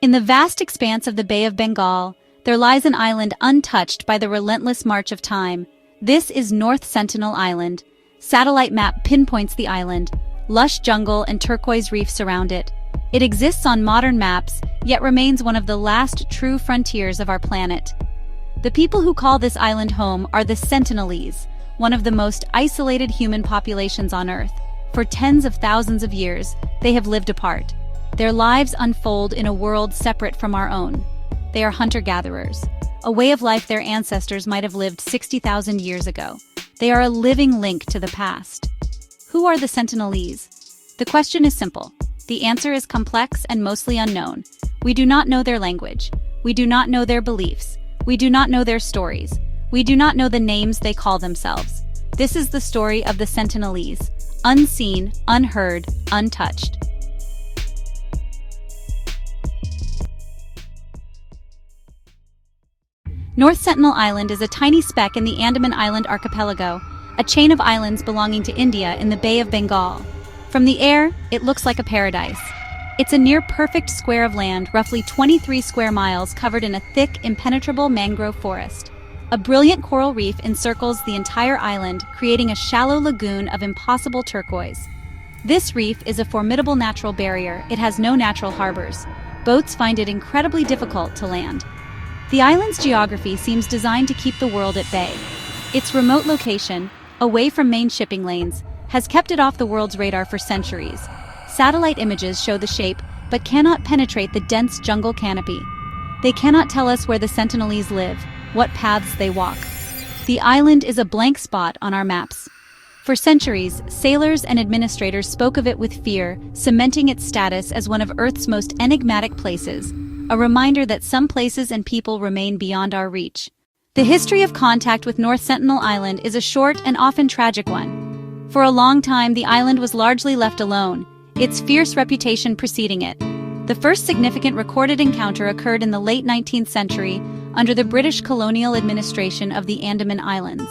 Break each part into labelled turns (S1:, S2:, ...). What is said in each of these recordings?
S1: In the vast expanse of the Bay of Bengal, there lies an island untouched by the relentless march of time. This is North Sentinel Island. Satellite map pinpoints the island. Lush jungle and turquoise reef surround it. It exists on modern maps, yet remains one of the last true frontiers of our planet. The people who call this island home are the Sentinelese, one of the most isolated human populations on Earth. For tens of thousands of years, they have lived apart. Their lives unfold in a world separate from our own. They are hunter-gatherers, a way of life their ancestors might have lived 60,000 years ago. They are a living link to the past. Who are the Sentinelese? The question is simple. The answer is complex and mostly unknown. We do not know their language. We do not know their beliefs. We do not know their stories. We do not know the names they call themselves. This is the story of the Sentinelese, unseen, unheard, untouched. North Sentinel Island is a tiny speck in the Andaman Island archipelago, a chain of islands belonging to India in the Bay of Bengal. From the air, it looks like a paradise. It's a near-perfect square of land, roughly 23 square miles, covered in a thick, impenetrable mangrove forest. A brilliant coral reef encircles the entire island, creating a shallow lagoon of impossible turquoise. This reef is a formidable natural barrier. It has no natural harbors. Boats find it incredibly difficult to land. The island's geography seems designed to keep the world at bay. Its remote location, away from main shipping lanes, has kept it off the world's radar for centuries. Satellite images show the shape, but cannot penetrate the dense jungle canopy. They cannot tell us where the Sentinelese live, what paths they walk. The island is a blank spot on our maps. For centuries, sailors and administrators spoke of it with fear, cementing its status as one of Earth's most enigmatic places, a reminder that some places and people remain beyond our reach. The history of contact with North Sentinel Island is a short and often tragic one. For a long time, the island was largely left alone, its fierce reputation preceding it. The first significant recorded encounter occurred in the late 19th century under the British colonial administration of the Andaman Islands.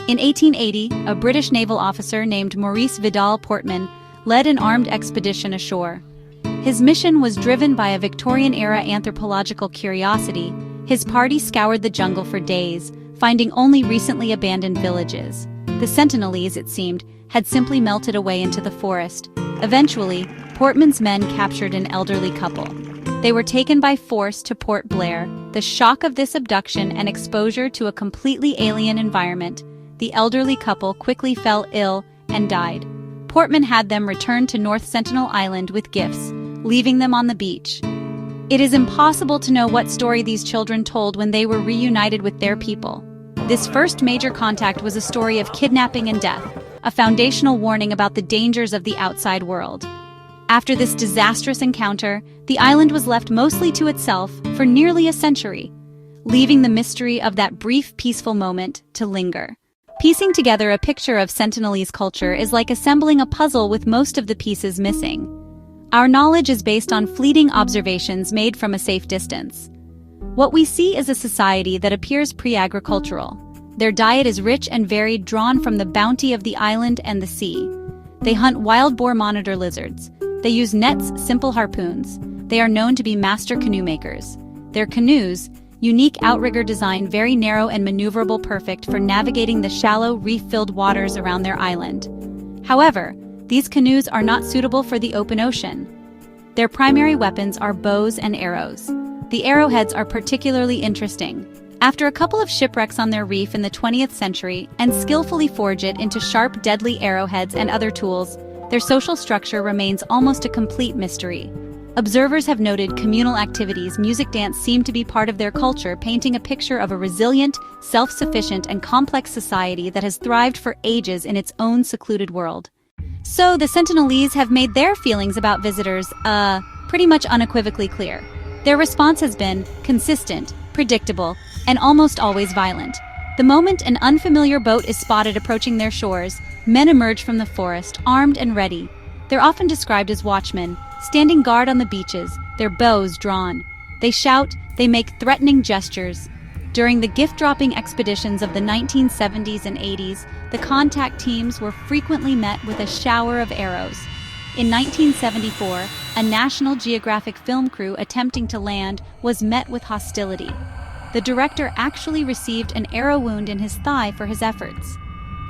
S1: In 1880, a British naval officer named Maurice Vidal Portman led an armed expedition ashore. His mission was driven by a Victorian-era anthropological curiosity. His party scoured the jungle for days, finding only recently abandoned villages. The Sentinelese, it seemed, had simply melted away into the forest. Eventually, Portman's men captured an elderly couple. They were taken by force to Port Blair. The shock of this abduction and exposure to a completely alien environment, the elderly couple quickly fell ill and died. Portman had them returned to North Sentinel Island with gifts, leaving them on the beach. It is impossible to know what story these children told when they were reunited with their people. This first major contact was a story of kidnapping and death, a foundational warning about the dangers of the outside world. After this disastrous encounter, the island was left mostly to itself for nearly a century, leaving the mystery of that brief, peaceful moment to linger. Piecing together a picture of Sentinelese culture is like assembling a puzzle with most of the pieces missing. Our knowledge is based on fleeting observations made from a safe distance. What we see is a society that appears pre-agricultural. Their diet is rich and varied, drawn from the bounty of the island and the sea. They hunt wild boar monitor lizards. They use nets, simple harpoons. They are known to be master canoe makers. Their canoes, unique outrigger design, very narrow and maneuverable, perfect for navigating the shallow, reef-filled waters around their island. However, these canoes are not suitable for the open ocean. Their primary weapons are bows and arrows. The arrowheads are particularly interesting. After a couple of shipwrecks on their reef in the 20th century and skillfully forge it into sharp, deadly arrowheads and other tools, their social structure remains almost a complete mystery. Observers have noted communal activities, music, dance seem to be part of their culture, painting a picture of a resilient, self-sufficient, and complex society that has thrived for ages in its own secluded world. So the Sentinelese have made their feelings about visitors, pretty much unequivocally clear. Their response has been consistent, predictable, and almost always violent. The moment an unfamiliar boat is spotted approaching their shores, men emerge from the forest, armed and ready. They're often described as watchmen, standing guard on the beaches, their bows drawn. They shout, they make threatening gestures. During the gift-dropping expeditions of the 1970s and 80s, the contact teams were frequently met with a shower of arrows. In 1974, a National Geographic film crew attempting to land was met with hostility. The director actually received an arrow wound in his thigh for his efforts.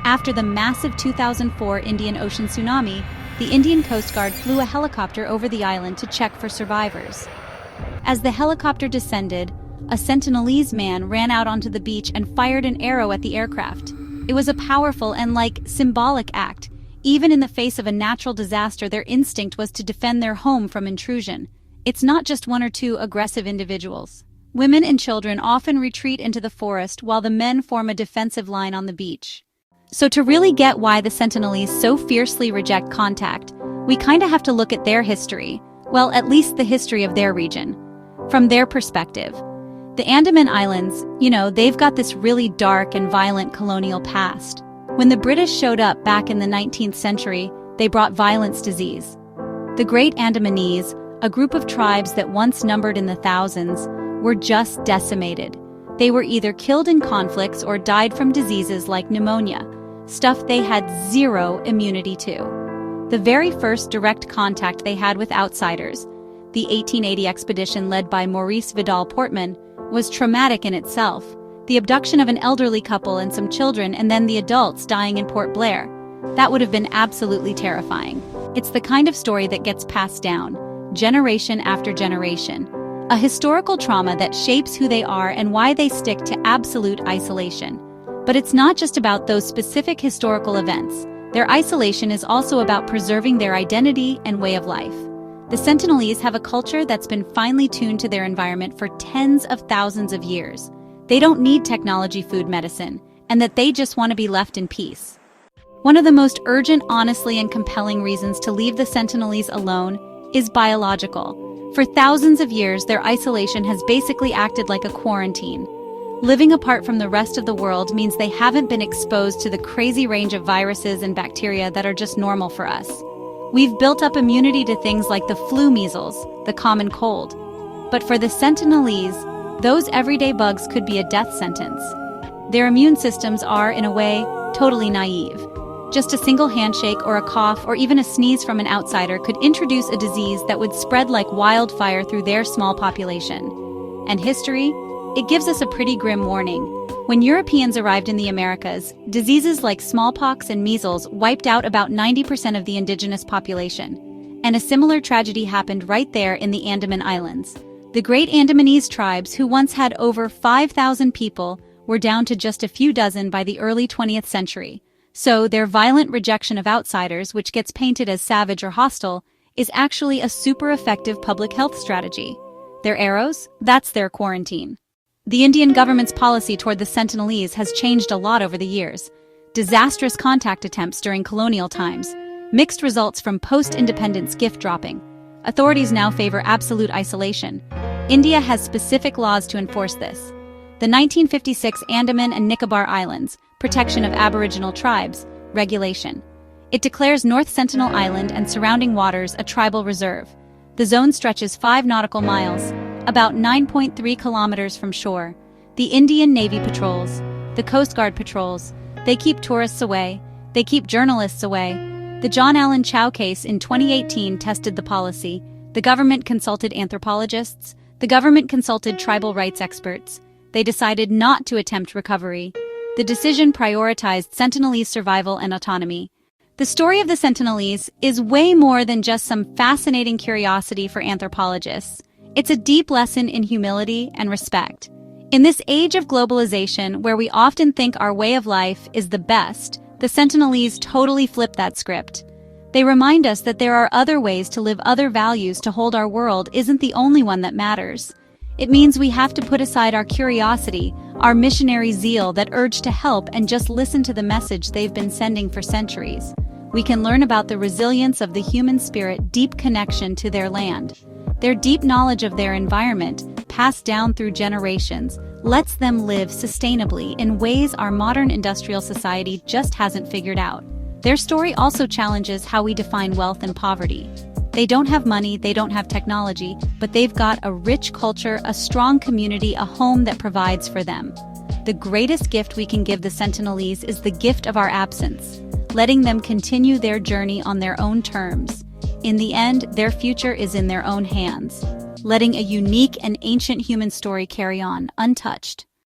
S1: After the massive 2004 Indian Ocean tsunami, the Indian Coast Guard flew a helicopter over the island to check for survivors. As the helicopter descended, a Sentinelese man ran out onto the beach and fired an arrow at the aircraft. It was a powerful and, symbolic act. Even in the face of a natural disaster, their instinct was to defend their home from intrusion. It's not just one or two aggressive individuals. Women and children often retreat into the forest while the men form a defensive line on the beach. So to really get why the Sentinelese so fiercely reject contact, we kinda have to look at their history. Well, at least the history of their region. From their perspective. The Andaman Islands, they've got this really dark and violent colonial past. When the British showed up back in the 19th century, they brought violence, disease. The Great Andamanese, a group of tribes that once numbered in the thousands, were just decimated. They were either killed in conflicts or died from diseases like pneumonia, stuff they had zero immunity to. The very first direct contact they had with outsiders, the 1880 expedition led by Maurice Vidal-Portman, was traumatic in itself. The abduction of an elderly couple and some children, and then the adults dying in Port Blair. That would have been absolutely terrifying. It's the kind of story that gets passed down, generation after generation. A historical trauma that shapes who they are and why they stick to absolute isolation. But it's not just about those specific historical events. Their isolation is also about preserving their identity and way of life. The Sentinelese have a culture that's been finely tuned to their environment for tens of thousands of years. They don't need technology, food, medicine, and that they just want to be left in peace. One of the most urgent, honestly, and compelling reasons to leave the Sentinelese alone is biological. For thousands of years, their isolation has basically acted like a quarantine. Living apart from the rest of the world means they haven't been exposed to the crazy range of viruses and bacteria that are just normal for us. We've built up immunity to things like the flu, measles, the common cold. But for the Sentinelese, those everyday bugs could be a death sentence. Their immune systems are, in a way, totally naive. Just a single handshake or a cough or even a sneeze from an outsider could introduce a disease that would spread like wildfire through their small population. And history? It gives us a pretty grim warning. When Europeans arrived in the Americas, diseases like smallpox and measles wiped out about 90% of the indigenous population. And a similar tragedy happened right there in the Andaman Islands. The Great Andamanese tribes, who once had over 5,000 people, were down to just a few dozen by the early 20th century. So their violent rejection of outsiders, which gets painted as savage or hostile, is actually a super effective public health strategy. Their arrows? That's their quarantine. The Indian government's policy toward the Sentinelese has changed a lot over the years. Disastrous contact attempts during colonial times, mixed results from post-independence gift dropping. Authorities now favor absolute isolation. India has specific laws to enforce this. The 1956 Andaman and Nicobar Islands, Protection of Aboriginal Tribes, Regulation. It declares North Sentinel Island and surrounding waters a tribal reserve. The zone stretches 5 nautical miles, about 9.3 kilometers from shore. The Indian Navy patrols, the Coast Guard patrols, they keep tourists away, they keep journalists away. The John Allen Chow case in 2018 tested the policy. The government consulted anthropologists, the government consulted tribal rights experts. They decided not to attempt recovery. The decision prioritized Sentinelese survival and autonomy. The story of the Sentinelese is way more than just some fascinating curiosity for anthropologists. It's a deep lesson in humility and respect. In this age of globalization, where we often think our way of life is the best, the Sentinelese totally flip that script. They remind us that there are other ways to live, other values to hold. Our world isn't the only one that matters. It means we have to put aside our curiosity, our missionary zeal, that urge to help, and just listen to the message they've been sending for centuries. We can learn about the resilience of the human spirit, deep connection to their land. Their deep knowledge of their environment, passed down through generations, lets them live sustainably in ways our modern industrial society just hasn't figured out. Their story also challenges how we define wealth and poverty. They don't have money, they don't have technology, but they've got a rich culture, a strong community, a home that provides for them. The greatest gift we can give the Sentinelese is the gift of our absence, letting them continue their journey on their own terms. In the end, their future is in their own hands, letting a unique and ancient human story carry on, untouched.